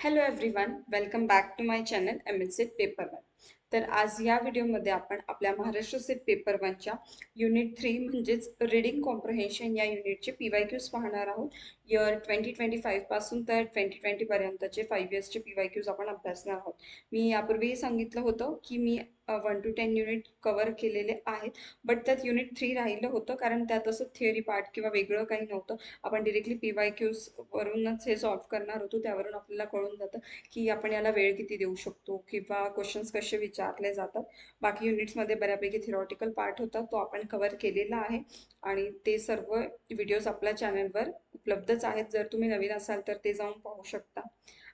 Hello everyone, welcome back to my channel MNC paper one. तर आज या व्हिडिओमध्ये आपण आपल्या महाराष्ट्र सेट पेपर वनच्या युनिट 3 म्हणजेच रीडिंग कॉम्प्रहेन्शन या युनिटचे PYQs पाहणार आहोत. इयर 2025 पासून तर 2020 पर्यंतचे 5 इयर्सचे PYQs आपण अभ्यासणार आहोत. मी यापूर्वीही सांगितलं होतं की मी 1 to 10 युनिट कव्हर केलेले आहेत, बट त्यात युनिट 3 राहिलं होतं कारण त्यात असं थिअरी पार्ट किंवा वेगळं काही नव्हतं. आपण डिरेक्टली PYQs वरूनच हे सॉल्व्ह करणार होतो. त्यावरून आपल्याला कळून जातं की आपण याला वेळ किती देऊ शकतो किंवा क्वेश्चन्स कसे विचारले जातात. बाकी युनिट्समध्ये बऱ्यापैकी थिरॉटिकल पार्ट होता, तो आपण कव्हर केलेला आहे आणि ते सर्व व्हिडिओज आपल्या चॅनलवर उपलब्धच आहेत. जर तुम्ही नवीन असाल तर ते जाऊन पाहू शकता.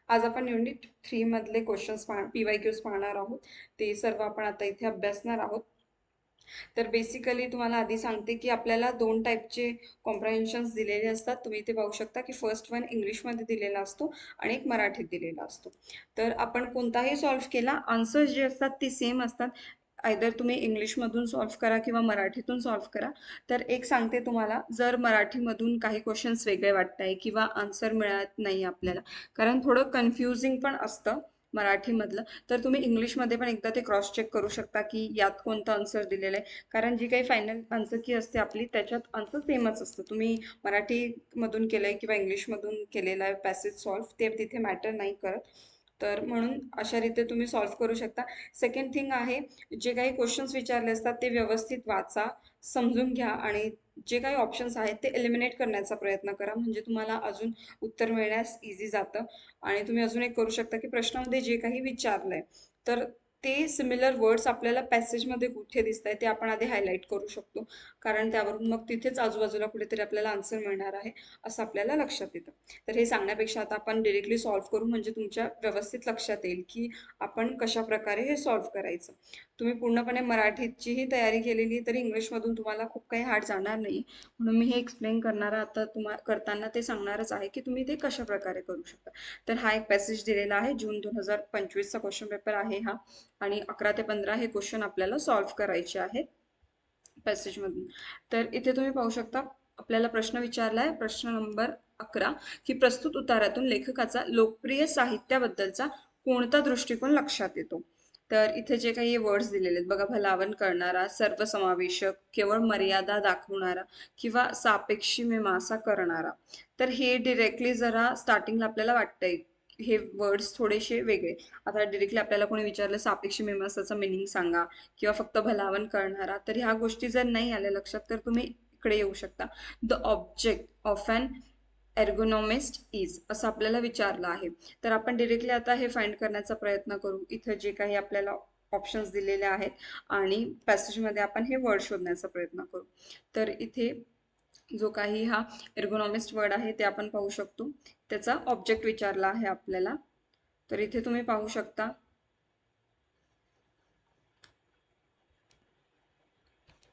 आज आपण युनिट 3 मधले क्वेश्चन्स PYQs पाहणार आहोत. ते सर्व आपण आता इथे अभ्यासणार आहोत. तर बेसिकली तुम्हाला आधी सांगते की आपल्याला दोन टाईपचे कॉम्प्रहेन्शन्स दिलेले असतात. तुम्ही इथे पाहू शकता की फर्स्ट वन इंग्लिशमध्ये दिलेला असतो आणि एक मराठीत दिलेला असतो. तर आपण कोणताही सॉल्व्ह केला, आन्सर्स जे असतात ते सेम असतात. आयदर तुम्ही इंग्लिशमधून सॉल्व्ह करा किंवा मराठीतून सॉल्व्ह करा. तर एक सांगते तुम्हाला, जर मराठीमधून काही क्वेश्चन्स वेगळे वाटत आहे किंवा आन्सर मिळत नाही आपल्याला, कारण थोडं कन्फ्युजिंग पण असतं मराठीमधलं, तर तुम्ही इंग्लिशमध्ये पण एकदा ते क्रॉस चेक करू शकता की यात कोणतं आन्सर दिलेलं आहे. कारण जी काही फायनल आन्सर की असते आपली, त्याच्यात आन्सर सेमच असतं. तुम्ही मराठीमधून केलंय किंवा इंग्लिशमधून केलेला आहे पॅसेज सॉल्व्ह, ते तिथे मॅटर नाही करत. तर म्हणून अशा रीते तुम्ही सॉल्व्ह करू शकता. सेकंड थिंग आहे, जे काही क्वेश्चन्स विचारले असतात ते व्यवस्थित वाचा, समजून घ्या आणि जे काही ऑप्शन्स आहेत ते एलिमिनेट करण्याचा प्रयत्न करा, म्हणजे तुम्हाला अजून उत्तर मिळण्यास इझी जातं. आणि तुम्ही अजून एक करू शकता की प्रश्नामध्ये जे काही विचारलंय तर ते सिमिलर वर्ड्स आपल्याला पॅसेजमध्ये कुठे दिसत आहे ते आपण आधी हायलाईट करू शकतो, कारण त्यावरून मग तिथेच आजूबाजूला कुठेतरी आपल्याला आन्सर मिळणार आहे असं आपल्याला लक्षात येतं. तर हे सांगण्यापेक्षा आता आपण डिरेक्टली सॉल्व्ह करू, म्हणजे तुमच्या व्यवस्थित लक्षात येईल की आपण कशा प्रकारे हे सॉल्व्ह करायचं. तुम्ही पूर्णपणे मराठीचीही तयारी केलेली तरी इंग्लिशमधून तुम्हाला खूप काही हार्ड जाणार नाही, म्हणून मी हे एक्सप्लेन करणारा आता करताना ते सांगणारच आहे की तुम्ही ते कशा प्रकारे करू शकता. तर हा एक पॅसेज दिलेला आहे, जून 2025चा क्वेश्चन पेपर आहे हा, आणि 11 ते 15 हे क्वेश्चन आपल्याला सॉल्व्ह करायचे आहेत पॅसेजमधून. तर इथे तुम्ही पाहू शकता, आपल्याला प्रश्न विचारला आहे, प्रश्न नंबर 11, की प्रस्तुत उतारातून लेखकाचा लोकप्रिय साहित्याबद्दलचा कोणता दृष्टिकोन लक्षात येतो. तर इथे जे काही वर्ड्स दिलेले आहेत बघा, भलावण करणारा, सर्वसमावेशक, केवळ मर्यादा दाखवणारा किंवा सापेक्षी मीमांसा करणारा. तर हे डिरेक्टली जरा स्टार्टिंगला आपल्याला वाटतंय हे वर्ड्स थोडेसे वेगळे. आता डिरेक्टली आपल्याला कोणी विचारलं सापेक्षी मीमांसाचा मिनिंग सांगा किंवा फक्त भलावण करणारा, तर ह्या गोष्टी जर नाही आल्या लक्षात तर तुम्ही इकडे येऊ शकता. The object of an ergonomist is असं आपल्याला विचारलं आहे. तर आपण डिरेक्टली आता हे फाइंड करण्याचा प्रयत्न करू. इथं जे काही आपल्याला ऑप्शन्स दिलेले आहेत आणि पॅसेजमध्ये आपण हे वर्ड शोधण्याचा प्रयत्न करू. तर इथे जो काही हा एर्गोनॉमिस्ट वर्ड आहे ते आपण पाहू शकतो, त्याचा ऑब्जेक्ट विचारला आहे आपल्याला. तर इथे तुम्ही पाहू शकता,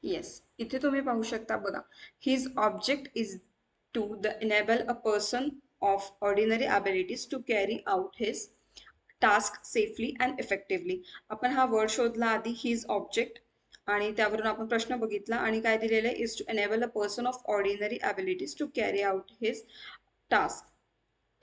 येस, इथे तुम्ही पाहू शकता बघा, his object is to the enable a person of ordinary abilities to carry out his task safely and effectively. आपण हा वर्ड शोधला आधी, हिज ऑब्जेक्ट, आणि त्यावरून आपण प्रश्न बघितला आणि काय दिलेलं आहे, is to enable a person of ordinary abilities to carry out his task.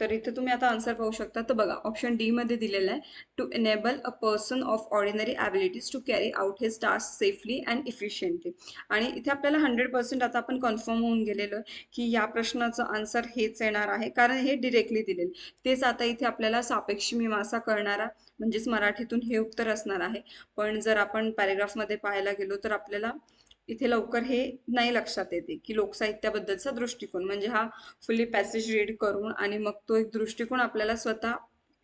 तर इथे तुम्ही आता आन्सर पाहू शकता. तर बघा, ऑप्शन डी मध्ये दिलेलं आहे, to enable a person of ordinary abilities to carry out his task safely and efficiently. आणि इथे आपल्याला 100% आता आपण कन्फर्म होऊन गेलेलो आहे की या प्रश्नाचं आन्सर हेच येणार आहे, कारण हे डिरेक्टली दिलेलं. तेच आता इथे आपल्याला सापेक्ष मीमांसा करणारा म्हणजेच मराठीतून हे उत्तर असणार आहे. पण जर आपण पॅरेग्राफमध्ये पाहायला गेलो तर आपल्याला इथे लवकर हे नाही लक्षात येते की लोकसाहित्याबद्दलचा दृष्टिकोन, म्हणजे हा फुल्ली पॅसेज रीड करून आणि मग तो एक दृष्टिकोन आपल्याला स्वतः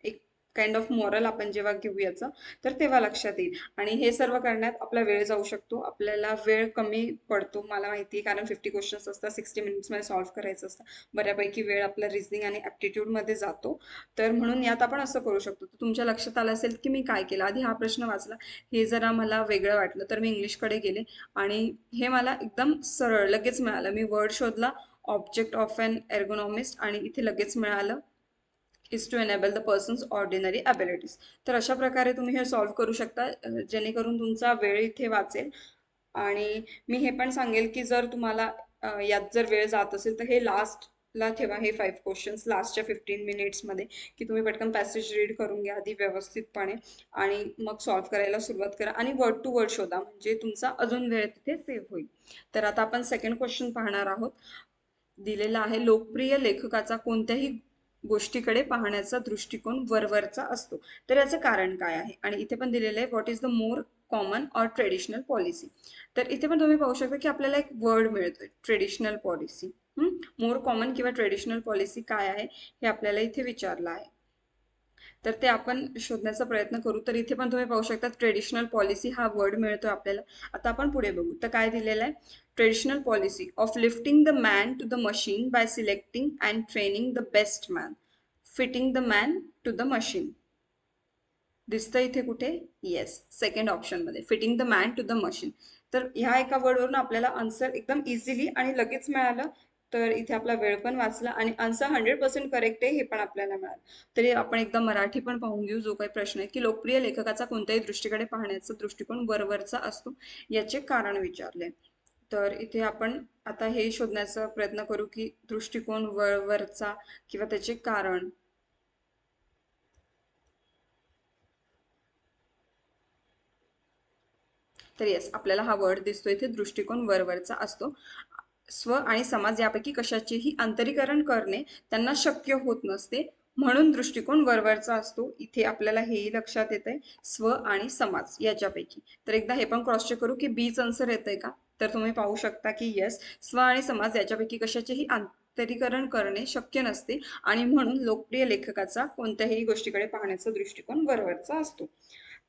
एक काइंड ऑफ मॉरल आपण जेव्हा घेऊ याचं, तर तेव्हा लक्षात येईल. आणि हे सर्व करण्यात आपला वेळ जाऊ शकतो, आपल्याला वेळ कमी पडतो मला माहिती आहे, कारण 50 क्वेश्चन्स असतात, 60 मिनिट्समध्ये सॉल्व्ह करायचं असतं. बऱ्यापैकी वेळ आपला रिझनिंग आणि ॲप्टिट्यूडमध्ये जातो. तर म्हणून यात आपण असं करू शकतो. तर तुमच्या लक्षात आलं असेल की मी काय केलं, आधी हा प्रश्न वाचला, हे जरा मला वेगळं वाटलं तर मी इंग्लिशकडे गेले आणि हे मला एकदम सरळ लगेच मिळालं. मी वर्ड शोधला, ऑब्जेक्ट ऑफ एन एर्गोनॉमिस्ट, आणि इथे लगेच मिळालं, is to enable the persons ordinary abilities. तर अशा प्रकारे तुम्ही हे सॉल्व्ह करू शकता, जेणेकरून तुमचा वेळ इथे वाचेल. आणि मी हे पण सांगेल की जर तुम्हाला यात जर वेळ जात असेल तर हे लास्ट ला ठेवा हे 5 क्वेश्चन्स लास्टच्या 15 मिनिट्समध्ये, की तुम्ही पटकन पॅसेज रीड करून घ्या आधी व्यवस्थितपणे आणि मग सॉल्व्ह करायला सुरुवात करा आणि वर्ड टू वर्ड शोधा, म्हणजे तुमचा अजून वेळ तिथे सेव्ह होईल. तर आता आपण सेकंड क्वेश्चन पाहणार आहोत. दिलेला आहे, लोकप्रिय लेखकाचा कोणत्याही गोष्टीकडे पाहण्याचा दृष्टिकोन वरवरचा असतो. तर याचं कारण काय आहे? आणि इथे पण दिलेलं आहे, what is the more common or traditional policy. तर इथे पण तुम्ही पाहू शकता की आपल्याला एक वर्ड मिळतोय, ट्रेडिशनल पॉलिसी. मोर कॉमन किंवा ट्रेडिशनल पॉलिसी काय आहे हे आपल्याला इथे विचारलं आहे. तर ते आपण शोधण्याचा प्रयत्न करू. तर इथे पण तुम्ही पाहू शकता ट्रेडिशनल पॉलिसी हा वर्ड मिळतोय आपल्याला. आता आपण पुढे बघू. तर काय दिलेलं आहे, traditional policy of lifting the man to the machine by selecting and training the best man, fitting the man to the machine. दिसतं इथे कुठे? येस, सेकंड ऑप्शन मध्ये, fitting the man to the machine. तर ह्या एका वर्डवरून आपल्याला answer एकदम easily आणि लगेच मिळालं. तर इथे आपला वेळ पण वाचला आणि आन्सर 100% करेक्ट आहे हे पण आपल्याला मिळालं. तरी आपण एकदा मराठी पण पाहून घेऊ जो काही प्रश्न आहे, की लोकप्रिय लेखकाचा कोणत्याही दृष्टीकडे पाहण्याचा दृष्टिकोन वरवरचा असतो, याचे कारण विचारले. तर इथे आपण आता हे शोधण्याचा प्रयत्न करू की दृष्टिकोन वरवरचा किंवा त्याचे कारण. तर येस, आपल्याला हा वर्ड दिसतो इथे, दृष्टिकोन वरवरचा असतो. स्व आणि समाज यापैकी कशाचेही अंतरीकरण करणे त्यांना शक्य होत नसते, म्हणून दृष्टिकोन वरवरचा असतो. इथे आपल्याला हेही लक्षात येत आहे, स्व आणि समाज याच्यापैकी. तर एकदा हे पण क्रॉस चेक करू की बीच आन्सर येतंय का. तर तुम्ही पाहू शकता की येस, स्व आणि समाज याच्यापैकी कशाचेही अंतरीकरण करणे शक्य नसते आणि म्हणून लोकप्रिय लेखकाचा कोणत्याही गोष्टीकडे पाहण्याचा दृष्टिकोन वरवरचा असतो.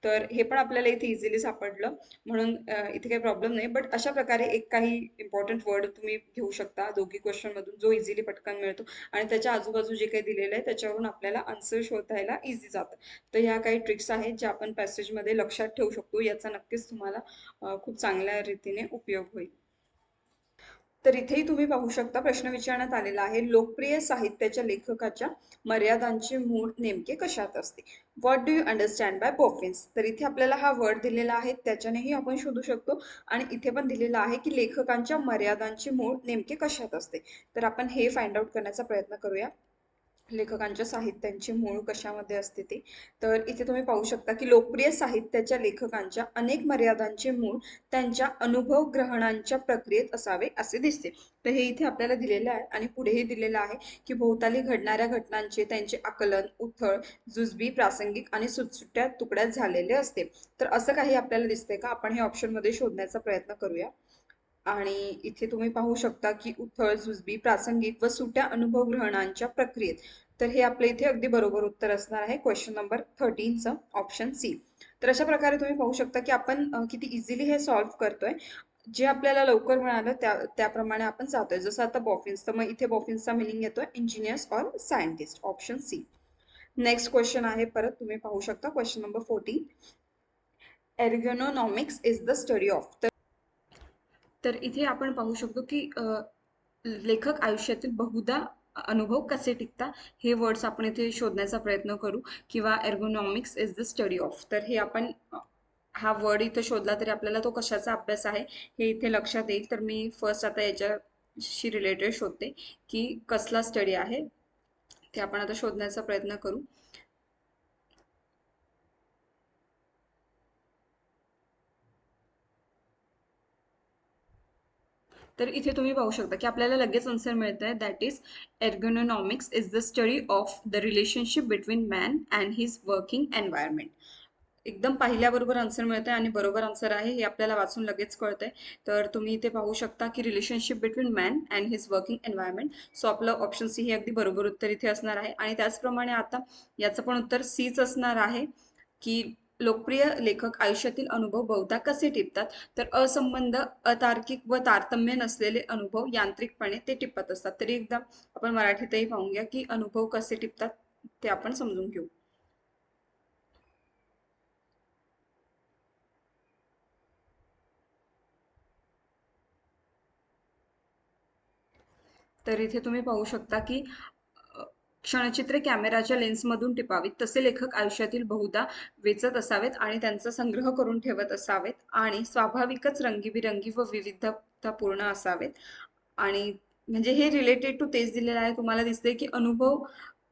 तर हे पण आपल्याला इथे इझिली सापडलं, म्हणून इथे काही प्रॉब्लेम नाही. बट अशा प्रकारे एक काही इम्पॉर्टंट वर्ड तुम्ही घेऊ शकता दोघी क्वेश्चन मधून, जो इझिली पटकन मिळतो आणि त्याच्या आजूबाजू जे काही दिलेलं आहे त्याच्यावरून आपल्याला आन्सर शोधायला इझी जातं. तर ह्या काही ट्रिक्स आहेत ज्या आपण पॅसेजमध्ये लक्षात ठेवू शकतो. याचा नक्कीच तुम्हाला खूप चांगल्या रीतीने उपयोग होईल. तर इथेही तुम्ही पाहू शकता प्रश्न विचारण्यात आलेला आहे, लोकप्रिय साहित्याच्या लेखकाच्या मर्यादांचे मूळ नेमके कशात असते. What do you understand by boffins. तर इथे आपल्याला हा वर्ड दिलेला आहे, त्याच्यानेही आपण शोधू शकतो. आणि इथे पण दिलेला आहे की लेखकांच्या मर्यादांचे मूळ नेमके कशात असते. तर आपण हे फाइंड आउट करण्याचा प्रयत्न करूया, लेखकांच्या साहित्यांचे मूळ कशामध्ये असते ते. तर इथे तुम्ही पाहू शकता की लोकप्रिय साहित्याच्या लेखकांच्या अनेक मर्यादांचे मूळ त्यांच्या अनुभव ग्रहणांच्या प्रक्रियेत असावे असे दिसते. तर हे इथे आपल्याला दिलेलं आहे आणि पुढेही दिलेलं आहे की भोवताली घडणाऱ्या घटनांचे त्यांचे आकलन उथळ, जुजबी, प्रासंगिक आणि सुटसुट्या तुकड्यात झालेले असते. तर असं काही आपल्याला दिसतंय का? आपण हे ऑप्शन मध्ये शोधण्याचा प्रयत्न करूया. आणि इथे तुम्ही पाहू शकता की उथळ, जुजबी, प्रासंगिक व सुट्या अनुभव ग्रहणांच्या प्रक्रियेत. तर हे आपल्या इथे अगदी बरोबर उत्तर असणार आहे क्वेश्चन नंबर 13चं ऑप्शन सी. तर अशा प्रकारे तुम्ही पाहू शकता की आपण किती इझिली हे सॉल्व्ह करतोय. जे आपल्याला लवकर मिळालं त्याप्रमाणे आपण जातोय. जसं आता बॉफिन्स, तर मग इथे बॉफिन्सचा मिनिंग येतोय engineers or scientist, option C. Next question आहे, परत तुम्ही पाहू शकता question number 14. Ergonomics is the study of. तर इथे आपण पाहू शकतो की लेखक आयुष्यातील बहुधा अनुभव कसे टिकतात हे वर्ड्स आपण इथे शोधण्याचा प्रयत्न करू, किंवा ergonomics is the study of. तर हे आपण हा वर्ड इथे शोधला तरी आपल्याला तो कशाचा अभ्यास आहे हे इथे लक्षात येईल. तर मी फर्स्ट आता याच्याशी रिलेटेड शोधते की कसला स्टडी आहे, ते आपण आता शोधण्याचा प्रयत्न करू. तर इथे तुम्ही पाहू शकता की आपल्याला लगेच आन्सर मिळत आहे, that is ergonomics is the study of the relationship between man and his working environment. एकदम पाहिल्याबरोबर आन्सर मिळत आहे आणि बरोबर आन्सर आहे हे आपल्याला वाचून लगेच कळतंय. तर तुम्ही इथे पाहू शकता की relationship between man and his working environment. So आपलं ऑप्शन सी हे अगदी बरोबर उत्तर इथे असणार आहे. आणि त्याचप्रमाणे आता याचं पण उत्तर सीच असणार आहे की लोकप्रिय लेखक आयुष्यातील अनुभव बहुधा कसे टिपतात. तर असंबंध, अतार्किक व तारतम्य नसलेले अनुभव यांत्रिकपणे ते टिपत असतात. तरी एकदा आपण मराठीतही पाहून घ्या की अनुभव कसे टिपतात ते आपण समजून घेऊ. तर इथे तुम्ही पाहू शकता की क्षणचित्रे कॅमेराच्या लेन्समधून टिपावीत तसे लेखक आयुष्यातील बहुधा वेचत असावेत आणि त्यांचा संग्रह करून ठेवत असावेत आणि स्वाभाविकच रंगीबिरंगी व विविधतापूर्ण असावेत. आणि म्हणजे हे रिलेटेड टू तेच दिलेलं आहे. तुम्हाला दिसतंय की अनुभव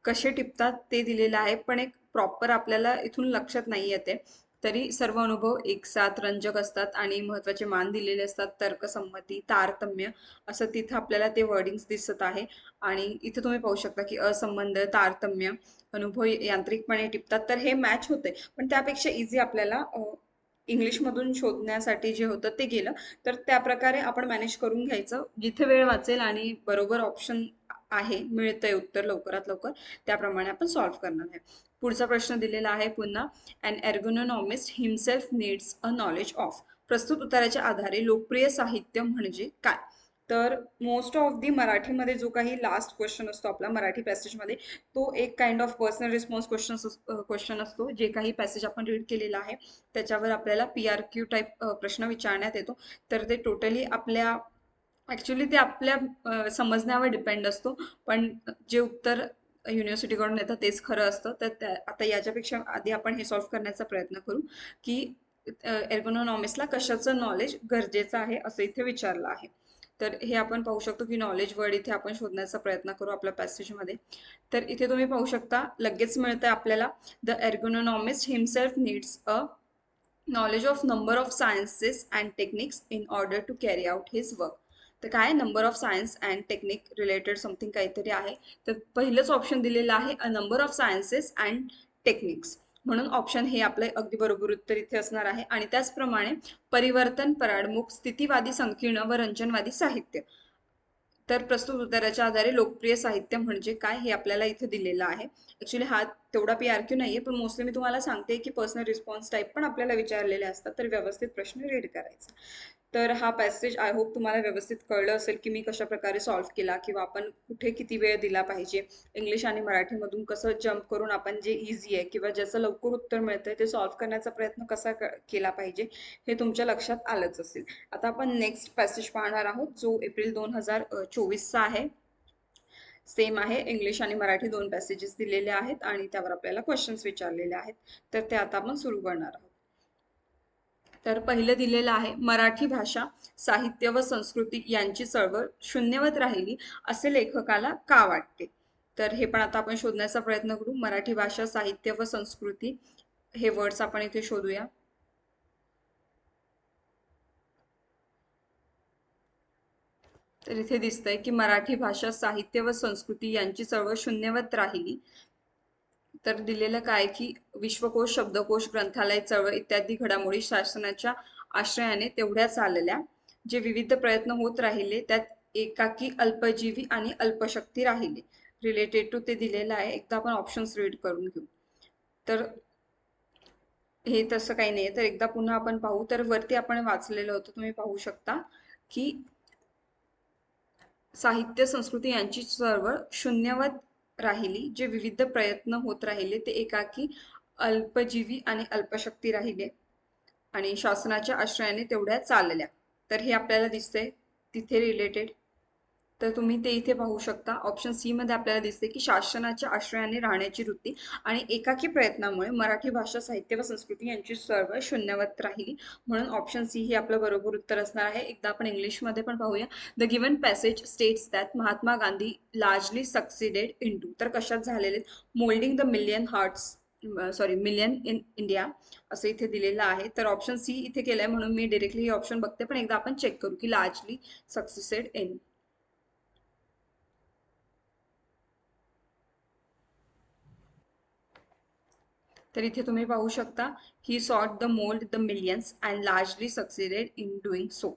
कसे टिपतात ते दिलेलं आहे, पण एक प्रॉपर आपल्याला इथून लक्षात नाही येते. तरी सर्व अनुभव एकसाथ रंजक असतात आणि महत्त्वाचे मान दिलेले असतात. तर्कसंमती, तारतम्य असं तिथं आपल्याला ते वर्डिंग्स दिसत आहे. आणि इथे तुम्ही पाहू शकता की असंबंध, तारतम्य, अनुभव यांत्रिकपणे टिपतात. तर हे मॅच होते, पण त्यापेक्षा इझी आपल्याला इंग्लिशमधून शोधण्यासाठी जे होतं ते गेलं. तर त्या प्रकारे आपण मॅनेज करून घ्यायचं. जिथे वेळ वाचेल आणि बरोबर ऑप्शन आहे, मिळतंय उत्तर लवकरात लवकर, त्याप्रमाणे आपण सॉल्व्ह करणार आहे. पुढचा प्रश्न दिलेला आहे पुन्हा. An ergonomist himself needs a knowledge of. प्रस्तुत उत्तराच्या आधारे लोकप्रिय साहित्य म्हणजे काय? तर मोस्ट ऑफ दी मराठीमध्ये जो काही लास्ट क्वेश्चन असतो आपला मराठी पॅसेजमध्ये, तो एक kind of personal response question असतो. जे काही पॅसेज आपण रीड केलेला आहे त्याच्यावर आपल्याला PRQ टाईप प्रश्न विचारण्यात येतो. तर ते टोटली आपल्या ॲक्च्युली ते आपल्या समजण्यावर डिपेंड असतो. पण जे उत्तर युनिव्हर्सिटीकडून येतं तेच खरं असतं. तर आता याच्यापेक्षा आधी आपण हे सॉल्व्ह करण्याचा प्रयत्न करू की एर्गोनॉमिक्सला कशाचं नॉलेज गरजेचं आहे असं इथे विचारलं आहे. तर हे आपण पाहू शकतो की नॉलेज वर्ड इथे आपण शोधण्याचा प्रयत्न करू आपल्या पॅसेजमध्ये. तर इथे तुम्ही पाहू शकता लगेच मिळतंय आपल्याला. The ergonomist himself needs a knowledge of number of sciences and techniques in order to carry out his work. तर काय number of science and technique related something काहीतरी आहे. तर पहिलंच ऑप्शन दिलेलं आहे a number of sciences and techniques. म्हणून option हे आपलं अगदी बरोबर उत्तर इथे असणार आहे. आणि त्याचप्रमाणे परिवर्तन, पराडमुख, स्थितीवादी, संकीर्ण व रंजनवादी साहित्य. तर प्रस्तुत उत्तराच्या आधारे लोकप्रिय साहित्य म्हणजे काय हे आपल्याला इथे दिलेलं आहे. ऍक्च्युली हा तेवढा PRQ नाहीये, पण मोस्टली मी तुम्हाला सांगते की पर्सनल रिस्पॉन्स टाईप पण आपल्याला विचारलेले असतात. तर व्यवस्थित प्रश्न रीड करायचा. तर हा पॅसेज आय होप तुम्हाला व्यवस्थित कळलं असेल की मी कशा प्रकारे सॉल्व्ह केला, किंवा आपण कुठे किती वेळ दिला पाहिजे, इंग्लिश आणि मराठीमधून कसं जम्प करून आपण जे इझी आहे किंवा ज्याचं लवकर उत्तर मिळतंय ते सॉल्व्ह करण्याचा प्रयत्न कसा केला पाहिजे हे तुमच्या लक्षात आलंच असेल. आता आपण नेक्स्ट पॅसेज पाहणार आहोत जो एप्रिल 2024चा आहे. सेम आहे, इंग्लिश आणि मराठी दोन पॅसेजेस दिलेले आहेत आणि त्यावर आपल्याला क्वेश्चन्स विचारलेले आहेत. तर ते आता आपण सुरू करणार आहोत. तर पहिलं दिलेलं आहे, मराठी भाषा, साहित्य व संस्कृती यांची चळवळ शून्यवत राहिली असे लेखकाला का वाटते? तर हे पण आता आपण शोधण्याचा प्रयत्न करू. मराठी भाषा, साहित्य व संस्कृती हे वर्ड्स आपण इथे शोधूया. तर इथे दिसतंय की मराठी भाषा, साहित्य व संस्कृती यांची चळवळ शून्यवत राहिली. तर दिलेलं काय की विश्वकोश, शब्दकोश, ग्रंथालय चळवळ इत्यादी घडामोडी शासनाच्या आश्रयाने तेवढ्या चालल्या. जे विविध प्रयत्न होत राहिले त्यात एकाकी, अल्पजीवी आणि अल्पशक्ती राहिले. रिलेटेड टू ते दिलेलं आहे. एकदा आपण ऑप्शन्स रीड करून घेऊ. तर हे तसं काही नाही, तर एकदा पुन्हा आपण पाहू. तर वरती आपण वाचलेलं होतं, तुम्ही पाहू शकता की साहित्य, संस्कृती यांची चळवळ शून्यवत राहिली. जे विविध प्रयत्न होत राहिले ते एकाकी, अल्पजीवी आणि अल्पशक्ती राहिले आणि शासनाच्या आश्रयाने तेवढ्या चालल्या. तर हे आपल्याला दिसतंय तिथे रिलेटेड. तर तुम्ही ते इथे पाहू शकता. ऑप्शन सी मध्ये आपल्याला दिसते की शासनाच्या आश्रयाने राहण्याची वृत्ती आणि एकाकी प्रयत्नामुळे मराठी भाषा, साहित्य व संस्कृती यांची चळवळ शून्यवत राहिली. म्हणून ऑप्शन सी हे आपलं बरोबर उत्तर असणार आहे. एकदा आपण इंग्लिशमध्ये पण पाहूया. The given passage states that Mahatma Gandhi largely succeeded in to. तर कशात झालेले? Moulding the million hearts, sorry million in India असं इथे दिलेलं आहे. तर ऑप्शन सी इथे केलंय म्हणून मी डिरेक्टली हे ऑप्शन बघते, पण एकदा आपण चेक करू की लार्जली सक्सेसेड इन. तर इथे तुम्ही पाहू शकता he sought the mould the millions and largely succeeded in doing so.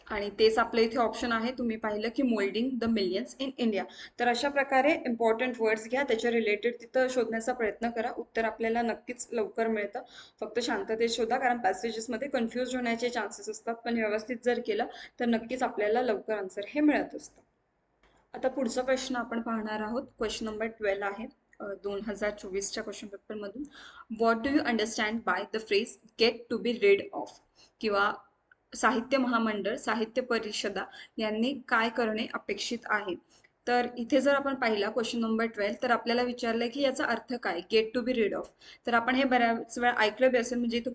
आणि तेच आपलं इथे ऑप्शन आहे. तुम्ही पाहिलं की moulding the millions in India. तर अशा प्रकारे इम्पॉर्टंट वर्ड्स घ्या, त्याच्या रिलेटेड तिथं शोधण्याचा प्रयत्न करा. उत्तर आपल्याला नक्कीच लवकर मिळतं. फक्त शांततेत शोधा, कारण पॅसेजेसमध्ये कन्फ्युज होण्याचे चान्सेस असतात. पण व्यवस्थित जर केलं तर नक्कीच आपल्याला लवकर आन्सर हे मिळत असतं. आता पुढचा प्रश्न आपण पाहणार आहोत. क्वेश्चन नंबर 12 आहे 2024च्या क्वेश्चन पेपरमधून. What do you understand by the phrase get to be read off? किंवा साहित्य महामंडळ, साहित्य परिषदा यांनी काय करणे अपेक्षित आहे? तर इथे जर आपण पाहिला क्वेश्चन नंबर 12, तर आपल्याला विचारलंय की याचा अर्थ काय, get to be read off. तर आपण हे बऱ्याच वेळा ऐकलं बी असेल, म्हणजे इथे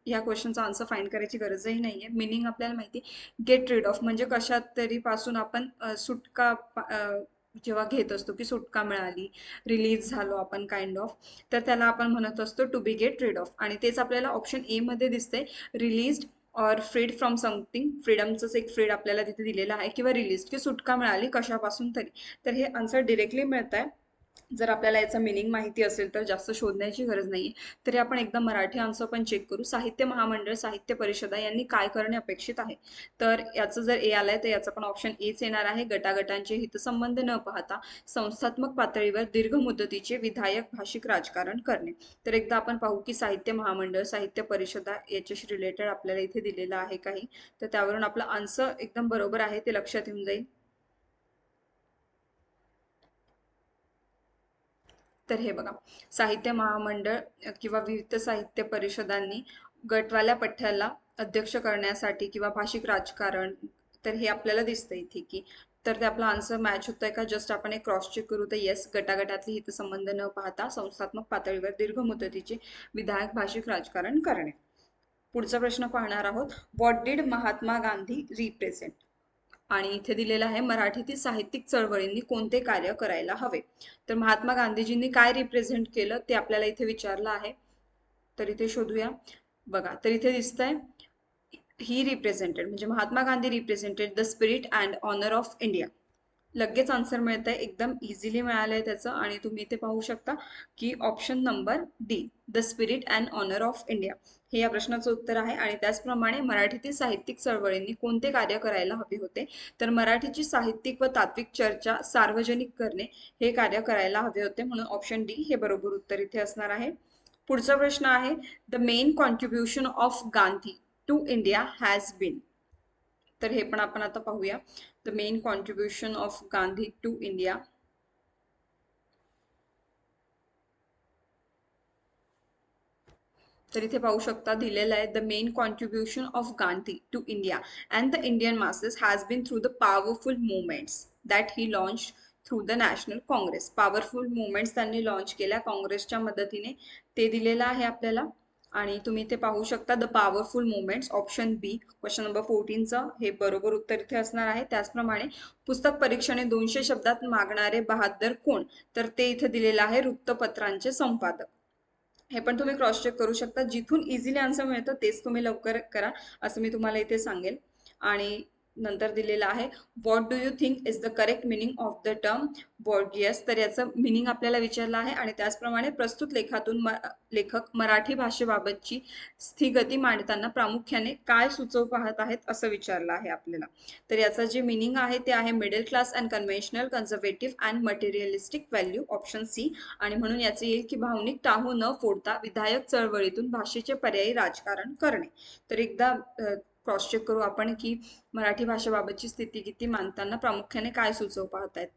या क्वेश्चनचा आन्सर फाइंड करायची गरजही नाहीये. मिनिंग आपल्याला माहिती, गेट रीड ऑफ म्हणजे कशात तरी पासून आपण सुटका जेव्हा घेत असतो की सुटका मिळाली, रिलीज झालो आपण काइंड ऑफ, तर त्याला आपण म्हणत असतो to be get read off. आणि तेच आपल्याला ऑप्शन ए मध्ये दिसतंय, रिलीज और फ्रीड फ्रॉम समथिंग. फ्रीडमचंच एक फ्रीड आपल्याला तिथे दिलेलं आहे, किंवा रिलीज की सुटका मिळाली कशापासून तरी. तर हे आन्सर डिरेक्टली मिळत आहे. जर आपल्याला याचा मिनिंग माहिती असेल तर जास्त शोधण्याची गरज नाहीये. तरी आपण एकदा मराठी आन्सर पण चेक करू. साहित्य महामंडळ, साहित्य परिषदा यांनी काय करणे अपेक्षित आहे. तर याचं जर ए आलंय तर याचा पण ऑप्शन एच येणार आहे. गटागटांचे हितसंबंध न पाहता संस्थात्मक पातळीवर दीर्घ मुदतीचे विधायक भाषिक राजकारण करणे. तर एकदा आपण पाहू की साहित्य महामंडळ, साहित्य परिषदा याच्याशी रिलेटेड आपल्याला इथे दिलेलं आहे काही. तर त्यावरून आपलं आन्सर एकदम बरोबर आहे ते लक्षात येऊन जाईल. तर हे बघा, साहित्य महामंडळ किंवा विविध साहित्य परिषदांनी गटवाल्या पठ्याला अध्यक्ष करण्यासाठी किंवा भाषिक राजकारण, तर हे आपल्याला दिसतंय इथे की, तर ते आपला आन्सर मॅच होतंय का, जस्ट आपण एक क्रॉस चेक करू. तर येस, गटागटातले हितसंबंध न पाहता संस्थात्मक पातळीवर दीर्घ मुदतीचे विधायक भाषिक राजकारण करणे. पुढचा प्रश्न पाहणार आहोत. What did Mahatma Gandhi represent. आणि इथे दिलेलं आहे, मराठीतील साहित्यिक चळवळींनी कोणते कार्य करायला हवे. तर महात्मा गांधीजींनी काय रिप्रेझेंट केलं ते आपल्याला इथे विचारलं आहे. तर इथे शोधूया. बघा, तर इथे दिसतंय, ही रिप्रेझेंटेड म्हणजे Mahatma Gandhi represented the spirit and honour of India. लगेच आन्सर मिळत आहे, एकदम इझिली मिळालंय त्याचं. आणि तुम्ही इथे पाहू शकता की option number D, the spirit and honour of India, हे या प्रश्नाचं उत्तर आहे. आणि त्याचप्रमाणे मराठीतील साहित्यिक चळवळींनी कोणते कार्य करायला हवे होते. तर मराठीची साहित्यिक व तात्विक चर्चा सार्वजनिक करणे हे कार्य करायला हवे होते, म्हणून ऑप्शन डी हे बरोबर उत्तर इथे असणार आहे. पुढचा प्रश्न आहे, the main contribution of Gandhi to India has been. तर हे पण आपण आता पाहूया. The main contribution of Gandhi to India. तर इथे पाहू शकता दिलेलं आहे, the main contribution of Gandhi to India and the Indian masses has been through the powerful movements that he launch through the National Congress. Powerful movements त्यांनी लॉन्च केल्या काँग्रेसच्या मदतीने, ते दिलेलं आहे आपल्याला. आणि तुम्ही इथे पाहू शकता, the powerful movements, option B question number 14चं हे बरोबर उत्तर इथे असणार आहे. त्याचप्रमाणे पुस्तक परीक्षेने 200 शब्दात मागणारे बहादर कोण. तर ते इथे दिलेलं आहे, वृत्तपत्रांचे संपादक. हे पण तुम्ही क्रॉस चेक करू शकता. जिथून इझिली आन्सर मिळतं तेच तुम्ही लवकर करा, असं मी तुम्हाला इथे सांगेल. आणि नंतर दिलेलं आहे, what do you think is the correct meaning of the term bourgeois. तर याचं मिनिंग आपल्याला विचारलं आहे. आणि त्याचप्रमाणे प्रस्तुत लेखातून लेखक मराठी भाषेबाबतची स्थिगती मांडताना प्रामुख्याने काय सुचव पाहत आहेत असं विचारलं आहे आपल्याला. तर याचं जे मिनिंग आहे ते आहे, middle class and conventional, conservative and materialistic value, option C. आणि म्हणून याचे येईल की भावनिक टाहू न फोडता विधायक चळवळीतून भाषेचे पर्यायी राजकारण करणे. तर एकदा क्रॉस चेक करू आपण की मराठी भाषेबाबतची स्थितीगती मांडताना प्रामुख्याने काय सुचव पाहतायत.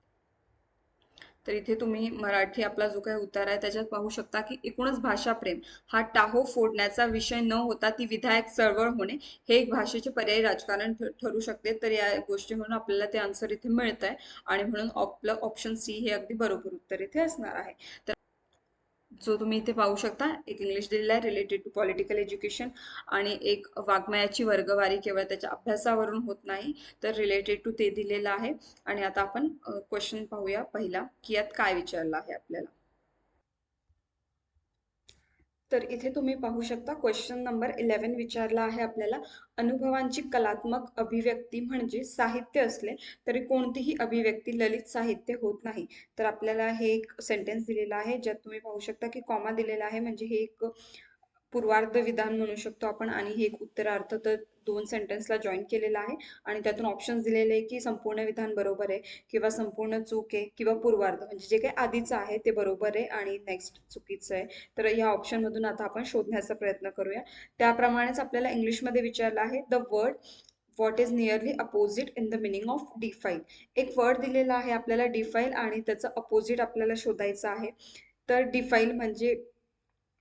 तर इथे तुम्ही मराठी आपला जो काही उतार आहे त्याच्यात पाहू शकता की एकूणच भाषा प्रेम हा टाहो फोडण्याचा विषय न होता ती विधायक चळवळ होणे हे एक भाषेचे पर्यायी राजकारण ठरू शकते. तर या गोष्टी म्हणून आपल्याला ते आन्सर इथे मिळत आहे. आणि म्हणून आपलं ऑप्शन सी हे अगदी बरोबर उत्तर इथे असणार आहे. तर जो तुम्ही इथे पाहू शकता, एक इंग्लिश दिलेला आहे रिलेटेड टू पॉलिटिकल एज्युकेशन, आणि एक वाङ्मयाची वर्गवारी केवळ त्याच्या अभ्यासावरून होत नाही तर रिलेटेड टू ते दिलेलं आहे. आणि आता आपण क्वेश्चन पाहूया पहिला की यात काय विचारलं आहे आपल्याला. तर इथे तुम्ही पाहू शकता, क्वेश्चन नंबर 11 विचारला आहे आपल्याला, अनुभवांची कलात्मक अभिव्यक्ती म्हणजे साहित्य असले तरी कोणतीही अभिव्यक्ती ललित साहित्य होत नाही. तर आपल्याला हे एक सेंटेन्स दिलेला आहे, ज्यात तुम्ही पाहू शकता की कॉमा दिलेला आहे, म्हणजे हे एक पूर्वार्ध विधान म्हणू शकतो आपण, आणि हे एक उत्तरार्थ. तर दोन सेंटेन्सला जॉईन केलेला आहे. आणि त्यातून ऑप्शन्स दिलेले आहे की संपूर्ण विधान बरोबर आहे, किंवा संपूर्ण चूक आहे, किंवा पूर्वार्ध म्हणजे जे काही आधीचं आहे ते बरोबर आहे आणि नेक्स्ट चुकीचं आहे. तर या ऑप्शन मधून आता आपण शोधण्याचा प्रयत्न करूया. त्याप्रमाणेच आपल्याला इंग्लिशमध्ये विचारलं आहे, the word what is nearly opposite in the meaning of defile. एक वर्ड दिलेला आहे आपल्याला डिफाईल, आणि त्याचं अपोजिट आपल्याला शोधायचं आहे. तर डिफाईल म्हणजे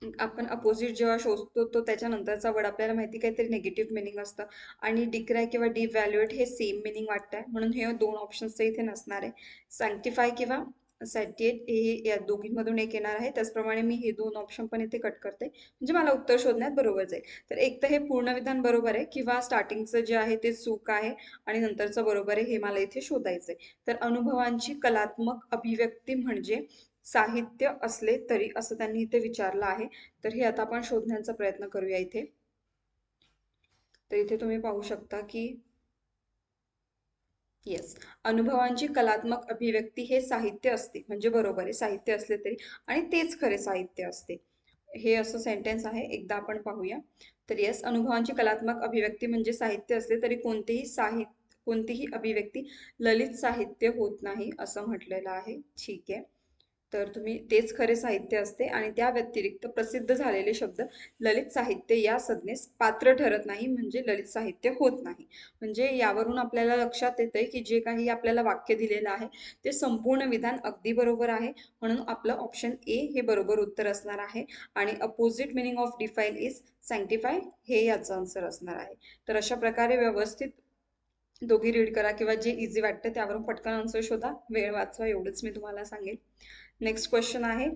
आपण अपोजिट जेव्हा शोधतो तो त्याच्यानंतरचा वर्ड आपल्याला माहिती काहीतरी निगेटिव्ह मिनिंग असतं आणि डिक्राय किंवा डिव्हॅल्युएट हे सेम मिनिंग वाटतंय, म्हणून हे दोन ऑप्शन्स इथे नसणार आहे. सॅन्क्टिफाय किंवा सॅटिएट हे या दोघींमधून एक येणार आहे. त्याचप्रमाणे मी हे दोन ऑप्शन पण इथे कट करते, म्हणजे मला उत्तर शोधण्यात बरोबर जाईल. तर एक तर हे पूर्ण विधान बरोबर आहे किंवा स्टार्टिंगचं जे आहे ते चूक आहे आणि नंतरचं बरोबर आहे, हे मला इथे शोधायचंय. तर अनुभवांची कलात्मक अभिव्यक्ती म्हणजे साहित्य असले तरी, असं त्यांनी इथे विचारलं आहे. तर हे आता आपण शोधण्याचा प्रयत्न करूया इथे. तर इथे तुम्ही पाहू शकता की येस, अनुभवांची कलात्मक अभिव्यक्ती हे साहित्य असते, म्हणजे बरोबर आहे, साहित्य असले तरी आणि तेच खरे साहित्य असते. हे असं सेंटेन्स आहे, एकदा आपण पाहूया. तर येस, अनुभवांची कलात्मक अभिव्यक्ती म्हणजे साहित्य असले तरी कोणतीही अभिव्यक्ती ललित साहित्य होत नाही, असं म्हटलेलं आहे. ठीक आहे. तर तुम्ही तेच खरे साहित्य असते आणि त्या व्यतिरिक्त प्रसिद्ध झालेले शब्द ललित साहित्य या संज्ञेस पात्र ठरत नाही, म्हणजे ललित साहित्य होत नाही. म्हणजे यावरून आपल्याला लक्षात येतंय की जे काही आपल्याला वाक्य दिलेलं आहे ते संपूर्ण विधान अगदी बरोबर आहे, म्हणून आपलं ऑप्शन ए हे बरोबर उत्तर असणार आहे. आणि opposite meaning of define is sanctify हे याचं आन्सर असणार आहे. तर अशा प्रकारे व्यवस्थित दोघी रीड करा किंवा जे इझी वाटतं त्यावरून पटकन आन्सर शोधा, वेळ वाचवा, एवढंच मी तुम्हाला सांगेन. नेक्स्ट क्वेश्चन आहे,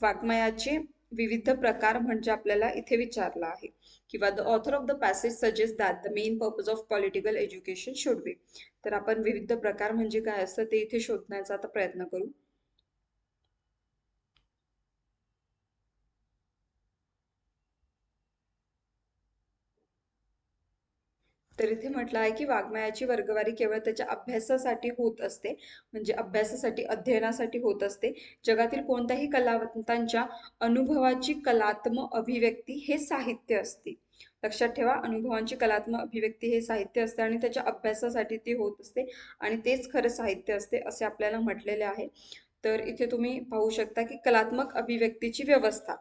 वाङ्मयाचे विविध प्रकार म्हणजे आपल्याला इथे विचारला आहे किंवा the author of the passage suggest that the main purpose of political education should be. तर आपण विविध प्रकार म्हणजे काय असतं ते इथे शोधण्याचा आता प्रयत्न करू. तर इथे म्हटलं आहे की वाङ्मयाची वर्गवारी केवळ त्याच्या अभ्यासासाठी होत असते, म्हणजे अभ्यासासाठी, अध्ययनासाठी होत असते. जगातील कोणत्याही कलावंतांच्या अनुभवाची कलात्मक अभिव्यक्ती हे साहित्य असते. लक्षात ठेवा, अनुभवांची कलात्मक अभिव्यक्ती हे साहित्य असते आणि त्याच्या अभ्यासासाठी ती होत असते आणि तेच खरं साहित्य असते असे आपल्याला म्हटलेले आहे. तर इथे तुम्ही पाहू शकता की कलात्मक अभिव्यक्तीची व्यवस्था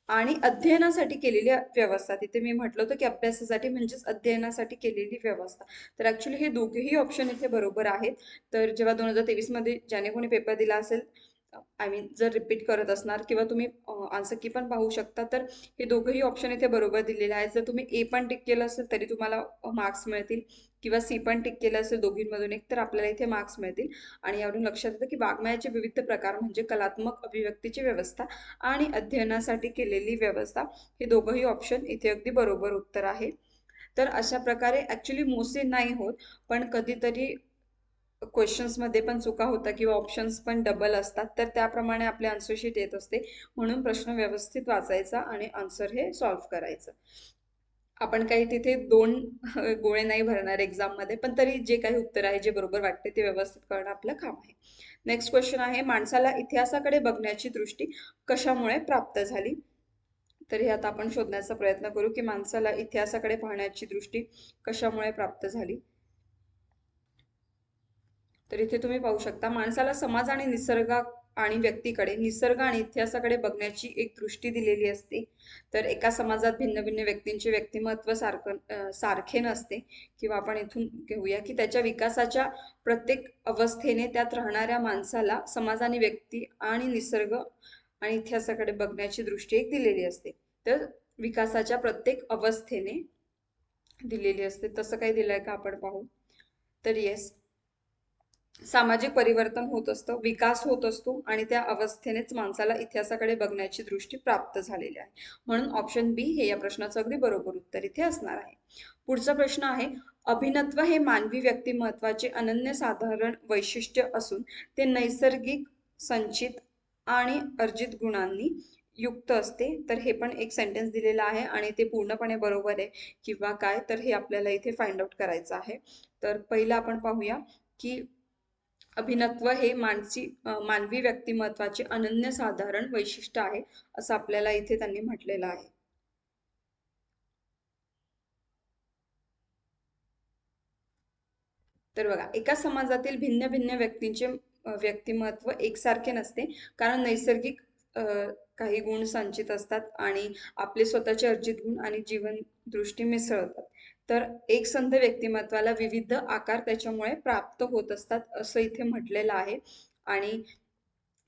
आणि अध्ययनासाठी केलेली व्यवस्था, तिथे मी म्हटलं होतं की अभ्यासासाठी म्हणजेच अध्ययनासाठी केलेली व्यवस्था. तर ऍक्च्युली हे दोघेही ऑप्शन इथे बरोबर आहेत. तर जेव्हा 2023 मध्ये ज्याने कोणी पेपर दिला असेल, आय मीन जर रिपीट करत असणार किंवा तुम्ही आन्सर की पण पाहू शकता, तर हे दोघंही ऑप्शन इथे बरोबर दिलेले आहेत. जर तुम्ही ए पण टिक केलं असेल तरी तुम्हाला मार्क्स मिळतील किंवा सी पण टिक केलं असेल दोघींमधून एक, तर आपल्याला इथे मार्क्स मिळतील. आणि यावरून लक्षात येतं की वाङ्मयाचे विविध प्रकार म्हणजे कलात्मक अभिव्यक्तीची व्यवस्था आणि अध्ययनासाठी केलेली व्यवस्था, हे दोघंही ऑप्शन इथे अगदी बरोबर उत्तर आहे. तर अशा प्रकारे ऍक्च्युली मोस्टली नाही होत, पण कधीतरी क्वेश्चन्समध्ये पण चुका होतात किंवा ऑप्शन्स पण डबल असतात, तर त्याप्रमाणे आपले आन्सर शीट येत असते. म्हणून प्रश्न व्यवस्थित वाचायचा आणि आन्सर हे सॉल्व्ह करायचं. आपण काही तिथे दोन गोळे नाही भरणार एक्झाममध्ये, पण तरी जे काही उत्तर आहे, जे बरोबर वाटते ते व्यवस्थित करणं आपलं काम आहे. नेक्स्ट क्वेश्चन आहे, माणसाला इतिहासाकडे बघण्याची दृष्टी कशामुळे प्राप्त झाली. तर हे आता आपण शोधण्याचा प्रयत्न करू की माणसाला इतिहासाकडे पाहण्याची दृष्टी कशामुळे प्राप्त झाली. तर इथे तुम्ही पाहू शकता, माणसाला समाज आणि निसर्ग आणि व्यक्तीकडे, निसर्ग आणि इतिहासाकडे बघण्याची एक दृष्टी दिलेली असते. तर एका समाजात भिन्न भिन्न व्यक्तींचे व्यक्तिमत्व सारखे नसते, किंवा आपण इथून घेऊया की त्याच्या विकासाच्या प्रत्येक अवस्थेने त्यात राहणाऱ्या माणसाला समाज आणि व्यक्ती आणि निसर्ग आणि इतिहासाकडे बघण्याची दृष्टी एक दिलेली असते. तर विकासाच्या प्रत्येक अवस्थेने दिलेली असते. तसं काही दिलंय का आपण पाहू. तर येस, सामाजिक परिवर्तन होत असतं, विकास होत असतो आणि त्या अवस्थेनेच माणसाला इतिहासाकडे बघण्याची दृष्टी प्राप्त झालेली आहे. म्हणून ऑप्शन बी हे या प्रश्नाचं अगदी बरोबर उत्तर इथे असणार आहे. पुढचा प्रश्न आहे, अभिनत्व हे मानवी व्यक्तिमत्वाचे अनन्यसाधारण वैशिष्ट्य असून ते नैसर्गिक, संचित आणि अर्जित गुणांनी युक्त असते. तर हे पण एक सेंटेन्स दिलेलं आहे आणि ते पूर्णपणे बरोबर आहे किंवा काय, तर हे आपल्याला इथे फाइंड आउट करायचं आहे. तर पहिलं आपण पाहूया की अभिनत्व हे मानवी व्यक्तिमत्वाचे अनन्यसाधारण वैशिष्ट्य आहे, असं आपल्याला इथे त्यांनी म्हटलेलं आहे. तर बघा, एका समाजातील भिन्न भिन्न व्यक्तींचे व्यक्तिमत्व एकसारखे नसते, कारण नैसर्गिक काही गुण संचित असतात आणि आपले स्वतःचे अर्जित गुण आणि जीवन दृष्टी मिसळतात. तर एकसंध व्यक्तिमत्वाला विविध आकार त्याच्यामुळे प्राप्त होत असतात, असं इथे म्हटलेलं आहे. आणि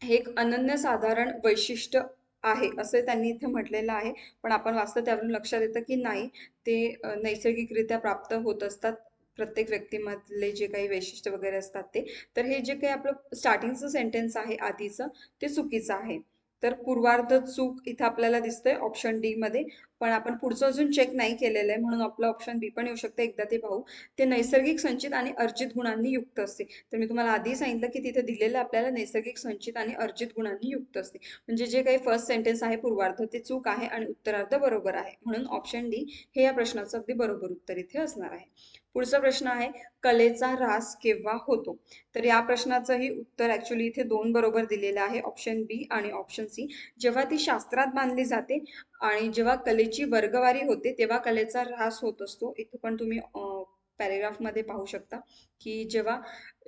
हे एक अनन्यसाधारण वैशिष्ट्य आहे असं त्यांनी इथे म्हटलेलं आहे. पण आपण वाचतो त्यावरून लक्षात येतं की नाही, ते नैसर्गिकरित्या प्राप्त होत असतात. प्रत्येक व्यक्तीमधले जे काही वैशिष्ट्य वगैरे असतात ते. तर हे जे काही आपलं स्टार्टिंगचं सेंटेन्स आहे आधीचं, ते चुकीचं आहे. तर पूर्वार्ध चूक इथं आपल्याला दिसतंय ऑप्शन डी मध्ये. पण आपण पुढचं अजून चेक नाही केलेलं आहे, म्हणून आपलं ऑप्शन बी पण येऊ शकतं. एकदा ते पाहू. ते नैसर्गिक संचित आणि अर्जित गुणांनी युक्त असते. तर मी तुम्हाला आधी सांगितलं की तिथे दिलेलं आपल्याला नैसर्गिक संचित आणि अर्जित गुणांनी युक्त असते. म्हणजे जे काही फर्स्ट सेंटेन्स आहे पूर्वार्ध ते चूक आहे आणि उत्तरार्ध बरोबर आहे. म्हणून ऑप्शन डी हे या प्रश्नाचं अगदी बरोबर उत्तर इथे असणार आहे. पुढचा प्रश्न आहे, कलेचा ऱ्हास केव्हा होतो? तर या प्रश्नाचंही उत्तर ऍक्च्युली इथे दोन बरोबर दिलेलं आहे, ऑप्शन बी आणि ऑप्शन सी. जेव्हा ती शास्त्रात मानली जाते आणि जेव्हा कलेची वर्गवारी होते तेव्हा कलेचा ऱ्हास होत असतो. इथे पण तुम्ही पॅरेग्राफ मध्ये पाहू शकता की जेव्हा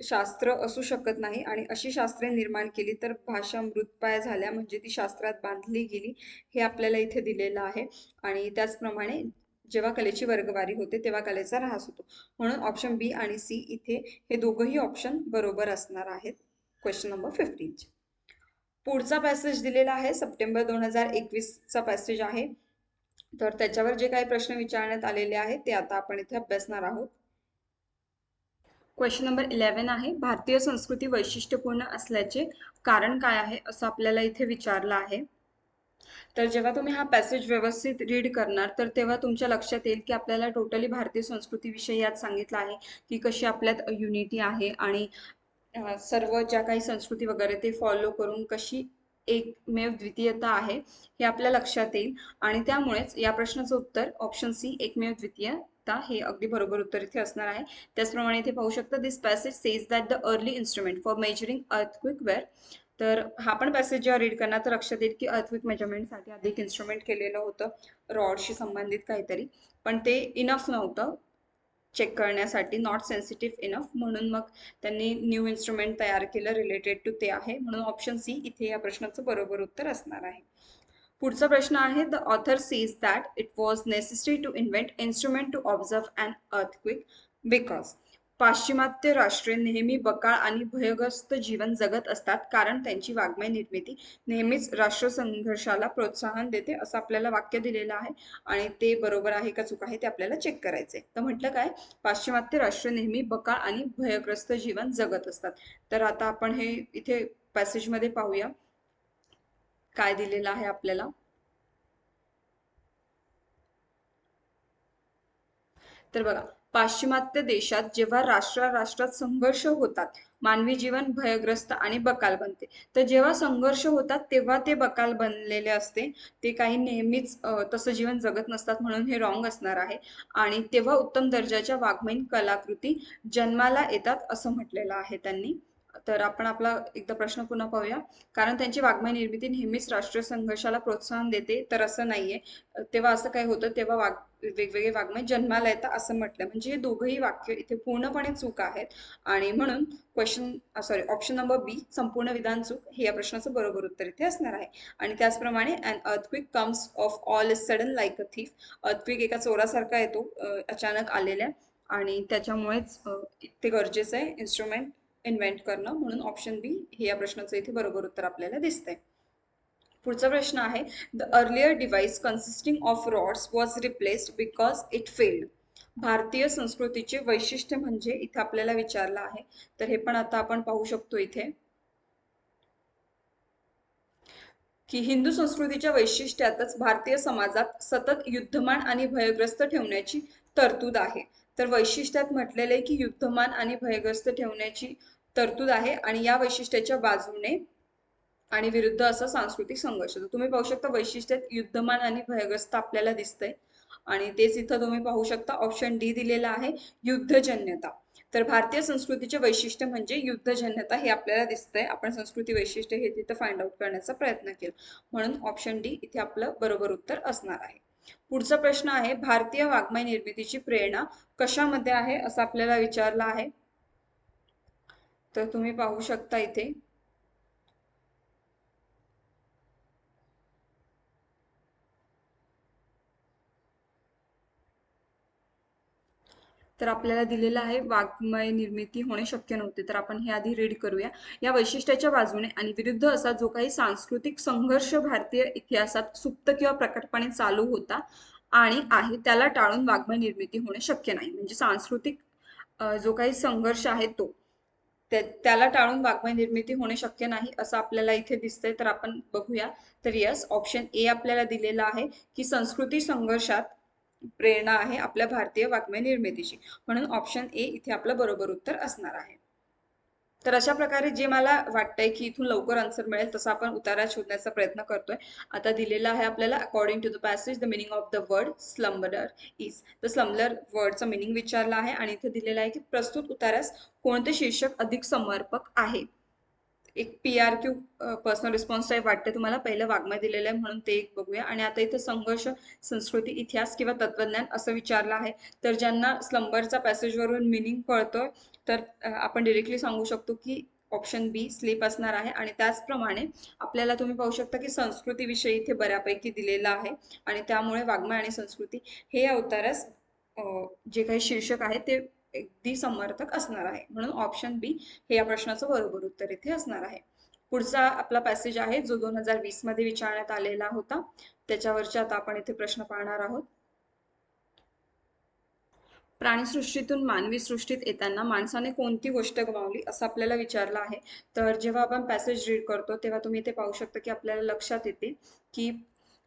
शास्त्र असू शकत नाही आणि अशी शास्त्रे निर्माण केली तर भाषा मृतपाय झाल्या, म्हणजे ती शास्त्रात बांधली गेली, हे आपल्याला इथे दिलेलं आहे. आणि त्याचप्रमाणे जेव्हा कलेची वर्गवारी होते तेव्हा कलेचा ऱ्हास होतो. म्हणून ऑप्शन बी आणि सी इथे हे दोघंही ऑप्शन बरोबर असणार आहेत क्वेश्चन नंबर 15. पुढचा पॅसेज दिलेला आहे सप्टेंबर 2021चा पॅसेज आहे. तर त्याच्यावर जे काही प्रश्न विचारण्यात आलेले आहेत ते आता आपण इथे अभ्यासणार आहोत. क्वेश्चन नंबर 11 आहे, भारतीय संस्कृती वैशिष्ट्यपूर्ण असल्याचे कारण काय आहे असं आपल्याला इथे विचारलं आहे. तर जेव्हा तुम्ही हा पॅसेज व्यवस्थित रीड करणार तर तेव्हा तुमच्या लक्षात येईल की आपल्याला टोटली भारतीय संस्कृतीविषयी यात सांगितलं आहे की कशी आपल्यात युनिटी आहे आणि सर्व ज्या काही संस्कृती वगैरे ते फॉलो करून कशी एकमेव द्वितीयता आहे हे आपल्या लक्षात येईल. आणि त्यामुळेच या प्रश्नाचं उत्तर ऑप्शन सी एकमेव द्वितीयता हे अगदी बरोबर उत्तर इथे असणार आहे. त्याचप्रमाणे इथे पाहू शकता, this passage says that the early instrument for measuring earthquake were. तर हा पण पॅसेज जेव्हा रीड करणार तर लक्षात येईल की अर्थक्विक मेजरमेंटसाठी आधी एक इन्स्ट्रुमेंट केलेलं होतं रॉडशी संबंधित काहीतरी, पण ते इनफ नव्हतं चेक करण्यासाठी, नॉट सेन्सिटिव्ह इनफ, म्हणून मग त्यांनी न्यू इन्स्ट्रुमेंट तयार केलं रिलेटेड टू ते आहे. म्हणून ऑप्शन सी इथे या प्रश्नाचं बरोबर उत्तर असणार आहे. पुढचा प्रश्न आहे, the author says that it was necessary to invent instrument to observe an earthquake because. पाश्चिमात्य राष्ट्रे नेहमी बकाळ आणि भयग्रस्त जीवन जगत असतात कारण त्यांची वाङ्मय निर्मिती नेहमीच राष्ट्रसंघर्षाला प्रोत्साहन देते, असं आपल्याला वाक्य दिलेलं आहे. आणि ते बरोबर आहे का चूक आहे ते आपल्याला चेक करायचंय. तर म्हटलं काय, पाश्चिमात्य राष्ट्र नेहमी बकाळ आणि भयग्रस्त जीवन जगत असतात. तर आता आपण हे इथे पॅसेजमध्ये पाहूया काय दिलेलं आहे आपल्याला. तर बघा, पाश्चिमात्य देशात जेव्हा राष्ट्रात संघर्ष होतात मानवी जीवन भयग्रस्त आणि बकाल बनते. तर जेव्हा संघर्ष होतात तेव्हा ते बकाल बनलेले असते, ते काही नेहमीच तसं जीवन जगत नसतात, म्हणून हे रॉंग असणार आहे. आणि तेव्हा उत्तम दर्जाच्या वाङ्मयीन कलाकृती जन्माला येतात असं म्हटलेलं आहे त्यांनी. तर आपण आपला एकदा प्रश्न पुन्हा पाहूया. कारण त्यांची वाङ्मय निर्मिती नेहमीच राष्ट्रीय संघर्षाला प्रोत्साहन देते, तर असं नाहीये. तेव्हा असं काय होतं, तेव्हा वेगवेगळे वाङ्मय जन्माला येतात असं म्हटलं, म्हणजे हे दोघंही वाक्य इथे पूर्णपणे चूक आहेत. आणि म्हणून ऑप्शन नंबर बी संपूर्ण विधान चूक हे या प्रश्नाचं बरोबर उत्तर इथे असणार आहे. आणि त्याचप्रमाणे an earthquake comes of all is sudden like a thief. Earthquake एका चोरासारखा येतो अचानक आलेल्या, आणि त्याच्यामुळेच ते गरजेचं आहे इन्स्ट्रुमेंट इन्व्हेंट करणं. म्हणून ऑप्शन बी हे या प्रश्नाचं इथे बरोबर उत्तर आपल्याला दिसतंय. पुढचा प्रश्न आहे, the earlier device consisting of rods was replaced because it failed. भारतीय संस्कृतीचे वैशिष्ट्य म्हणजे इथे आपल्याला विचारलं आहे. तर हे पण आता आपण पाहू शकतो इथे की हिंदू संस्कृतीच्या वैशिष्ट्यातच भारतीय समाजात सतत युद्धमान आणि भयग्रस्त ठेवण्याची तरतूद आहे. तर वैशिष्ट्यात म्हटलेलं आहे की युद्धमान आणि भयग्रस्त ठेवण्याची तरतूद आहे आणि या वैशिष्ट्याच्या बाजूने आणि विरुद्ध असा सांस्कृतिक संघर्ष. तर तुम्ही पाहू शकता वैशिष्ट्यात युद्धमान आणि भयग्रस्त आपल्याला दिसतंय, आणि तेच इथं तुम्ही पाहू शकता ऑप्शन डी दिलेला आहे, युद्धजन्यता. तर भारतीय संस्कृतीचे वैशिष्ट्य म्हणजे युद्धजन्यता हे आपल्याला दिसतंय. आपण संस्कृती वैशिष्ट्य हे तिथं फाइंड आउट करण्याचा प्रयत्न केला, म्हणून ऑप्शन डी इथे आपलं बरोबर उत्तर असणार आहे. पुढचा प्रश्न आहे, भारतीय वाङ्मय निर्मितीची प्रेरणा कशामध्ये आहे असं आपल्याला विचारलं आहे. तर तुम्ही पाहू शकता इथे तर आपल्याला दिलेलं आहे वाङ्मय निर्मिती होणे शक्य नव्हते. तर आपण हे आधी रीड करूया. या वैशिष्ट्याच्या बाजूने आणि विरुद्ध असा जो काही सांस्कृतिक संघर्ष भारतीय इतिहासात सुप्त किंवा प्रकटपणे चालू होता आणि आहे त्याला टाळून वाङ्मय निर्मिती होणे शक्य नाही. म्हणजे सांस्कृतिक जो काही संघर्ष आहे तो त्याला टाळून वाङ्मय निर्मिती होणे शक्य नाही असं आपल्याला इथे दिसतंय. तर आपण बघूया. तर यस, ऑप्शन ए आपल्याला दिलेला आहे की संस्कृती संघर्षात प्रेरणा आहे आपल्या भारतीय वाङ्मय निर्मितीची. म्हणून ऑप्शन ए इथे आपलं बरोबर उत्तर असणार आहे. तर अशा प्रकारे जे मला वाटतंय की इथून लवकर आन्सर मिळेल तसं आपण उतारा शोधण्याचा प्रयत्न करतोय. आता दिलेला आहे आपल्याला according to the passage the meaning of the word slumber is. तर स्लम्बर वर्डचा मिनिंग विचारला आहे आणि इथे दिलेला आहे की प्रस्तुत उतारास कोणते शीर्षक अधिक समर्पक आहे. एक PRQ पर्सनल रिस्पॉन्स टाईप वाटते तुम्हाला. पहिलं वाङ्मय दिलेलं आहे म्हणून ते एक बघूया. आणि आता इथे संघर्ष, संस्कृती, इतिहास किंवा तत्वज्ञान असं विचारलं आहे. तर ज्यांना स्लंबरचा पॅसेजवरून मिनिंग कळतोय तर आपण डिरेक्टली सांगू शकतो की ऑप्शन बी स्लीप असणार आहे. आणि त्याचप्रमाणे आपल्याला तुम्ही पाहू शकता की संस्कृतीविषयी इथे बऱ्यापैकी दिलेला आहे आणि त्यामुळे वाङ्मय आणि संस्कृती हे अवतारास जे काही शीर्षक आहे ते अगदी समर्थक असणार आहे. म्हणून ऑप्शन बी हे या प्रश्नाचं बरोबर उत्तर इथे असणार आहे. पुढचा आपला पॅसेज आहे जो 2020 मध्ये विचारण्यात आलेला होता. त्याच्यावरचे आता आपण इथे प्रश्न पाहणार आहोत. प्राणीसृष्टीतून मानवी सृष्टीत येताना माणसाने कोणती गोष्ट गमावली असं आपल्याला विचारलं आहे. तर जेव्हा आपण पॅसेज रीड करतो तेव्हा तुम्ही इथे पाहू शकता की आपल्याला लक्षात येते की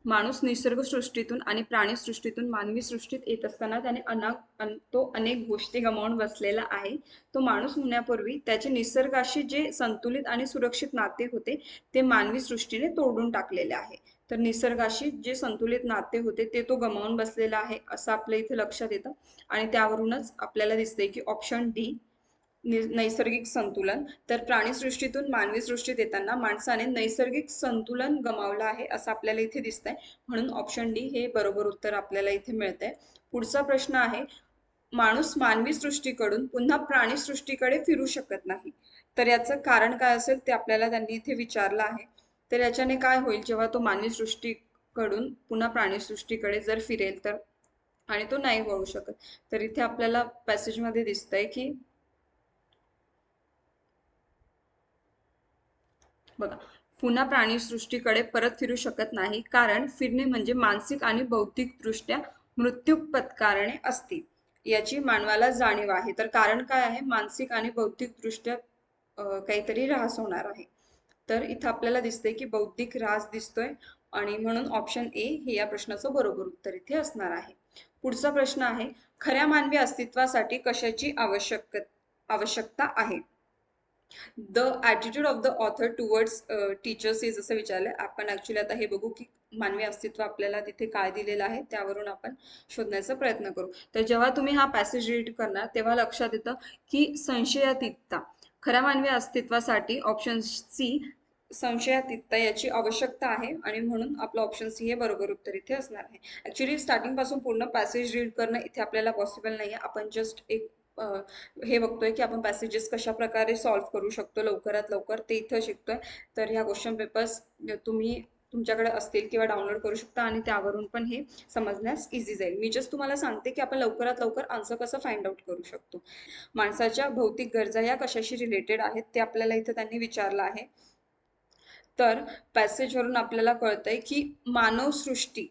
माणूस निसर्गसृष्टीतून आणि प्राणीसृष्टीतून मानवी सृष्टीत येत असताना त्याने तो अनेक गोष्टी गमावून बसलेला आहे. तो माणूस होण्यापूर्वी त्याचे निसर्गाशी जे संतुलित आणि सुरक्षित नाते होते ते मानवी सृष्टीने तोडून टाकलेले आहे. तर निसर्गाशी जे संतुलित नाते होते ते तो गमावून बसलेला आहे असं आपल्या इथे लक्षात येतं. आणि त्यावरूनच आपल्याला दिसते की ऑप्शन डी नैसर्गिक संतुलन. तर प्राणीसृष्टीतून मानवी सृष्टीत येताना माणसाने नैसर्गिक संतुलन गमावलं आहे असं आपल्याला इथे दिसतंय. म्हणून ऑप्शन डी हे बरोबर उत्तर आपल्याला इथे मिळतंय. पुढचा प्रश्न आहे, माणूस मानवी सृष्टीकडून पुन्हा प्राणी सृष्टीकडे फिरू शकत नाही. तर याचं कारण काय असेल ते आपल्याला त्यांनी इथे विचारलं आहे. तर याच्याने काय होईल जेव्हा तो मानवी सृष्टीकडून पुन्हा प्राणी सृष्टीकडे जर फिरेल तर, आणि तो नाही वळू शकत. तर इथे आपल्याला पॅसेजमध्ये दिसतंय की बघा, पुन्हा प्राणीसृष्टीकडे परत फिरू शकत नाही कारण फिरणे म्हणजे मानसिक आणि बौद्धिकदृष्ट्या मृत्यू पत्कारणे असते याची मानवाला जाणीव आहे. तर कारण काय आहे, मानसिक आणि बौद्धिकदृष्ट्या काहीतरी ऱ्हास होणार आहे. तर इथं आपल्याला दिसतंय की बौद्धिक ऱ्हास दिसतोय आणि म्हणून ऑप्शन ए हे या प्रश्नाचं बरोबर उत्तर इथे असणार आहे. पुढचा प्रश्न आहे, खऱ्या मानवी अस्तित्वासाठी कशाची आवश्यकता आहे. The attitude of the author towards teachers is असं विचारलंय. आपण ऍक्च्युली आता हे बघू की मानवी अस्तित्व आपल्याला तिथे काय दिलेलं आहे त्यावरून आपण शोधण्याचा प्रयत्न करू. तर जेव्हा तुम्ही हा पॅसेज रीड करणार तेव्हा लक्षात येतं की संशयातीतता, खऱ्या मानवी अस्तित्वासाठी ऑप्शन सी संशयातीतता याची आवश्यकता आहे आणि म्हणून आपलं ऑप्शन सी हे बरोबर उत्तर इथे असणार आहे. ऍक्च्युली स्टार्टिंग पासून पूर्ण पॅसेज रीड करणं इथे आपल्याला पॉसिबल नाही आहे. आपण जस्ट एक हे बघतोय की आपण पॅसेजेस कशा प्रकारे सॉल्व्ह करू शकतो लवकरात लवकर ते इथं शिकतोय. तर ह्या क्वेश्चन पेपर्स तुम्ही तुमच्याकडे असतील किंवा डाउनलोड करू शकता आणि त्यावरून पण हे समजण्यास इझी जाईल. मी जस्ट तुम्हाला सांगते की आपण लवकरात लवकर आन्सर कसं फाइंड आउट करू शकतो. माणसाच्या भौतिक गरजा या कशाशी रिलेटेड आहेत ते आपल्याला इथं त्यांनी विचारलं आहे. तर पॅसेजवरून आपल्याला कळतंय की मानवसृष्टी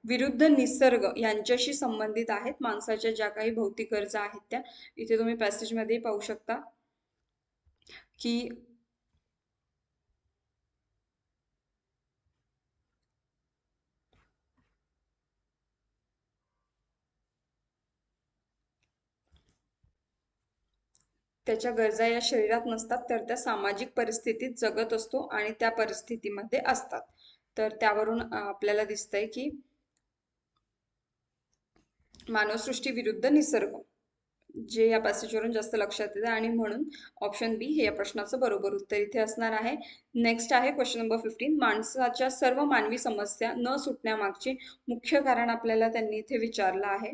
विरुद्ध निसर्ग यांच्याशी संबंधित आहेत. माणसाच्या ज्या काही भौतिक गरजा आहेत त्या इथे तुम्ही पॅसेजमध्ये पाहू शकता की त्याच्या गरजा या शरीरात नसतात तर त्या सामाजिक परिस्थितीत जगत असतो आणि त्या परिस्थितीमध्ये असतात. तर त्यावरून आपल्याला दिसतंय की मानवसृष्टी विरुद्ध निसर्ग जे या पॅसेजवरून जास्त लक्षात येतं आणि म्हणून ऑप्शन बी हे या प्रश्नाचं बरोबर उत्तर इथे असणार आहे. नेक्स्ट आहे क्वेश्चन नंबर 15. माणसाच्या सर्व मानवी समस्या न सुटण्यामागचे मुख्य कारण आपल्याला त्यांनी इथे विचारलं आहे.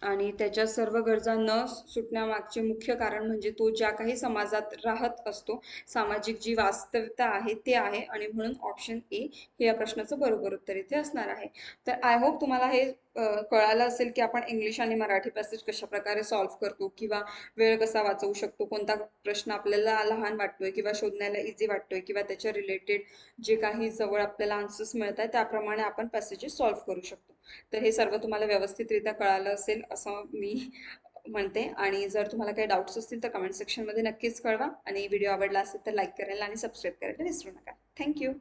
आणि त्याच्या सर्व गरजा न सुटण्यामागचे मुख्य कारण म्हणजे तो ज्या काही समाजात राहत असतो, सामाजिक जी वास्तवता आहे ते आहे आणि म्हणून ऑप्शन ए हे या प्रश्नाचं बरोबर उत्तर इथे असणार आहे. तर आय होप तुम्हाला हे कळालं असेल की आपण इंग्लिश आणि मराठी पॅसेज कशाप्रकारे सॉल्व्ह करतो किंवा वेळ कसा वाचवू शकतो, कोणता प्रश्न आपल्याला लहान वाटतोय किंवा शोधण्याला इझी वाटतोय किंवा त्याच्या रिलेटेड जे काही जवळ आपल्याला आन्सर्स मिळत आहेत त्याप्रमाणे आपण पॅसेजेस सॉल्व्ह करू शकतो. तर हे सर्व तुम्हाला व्यवस्थितरित्या कळालं असेल असं मी म्हणते. आणि जर तुम्हाला काही डाऊट्स असतील तर कमेंट सेक्शनमध्ये नक्कीच कळवा आणि व्हिडिओ आवडला असेल तर लाईक करायला आणि सबस्क्राईब करायला विसरू नका. थँक्यू.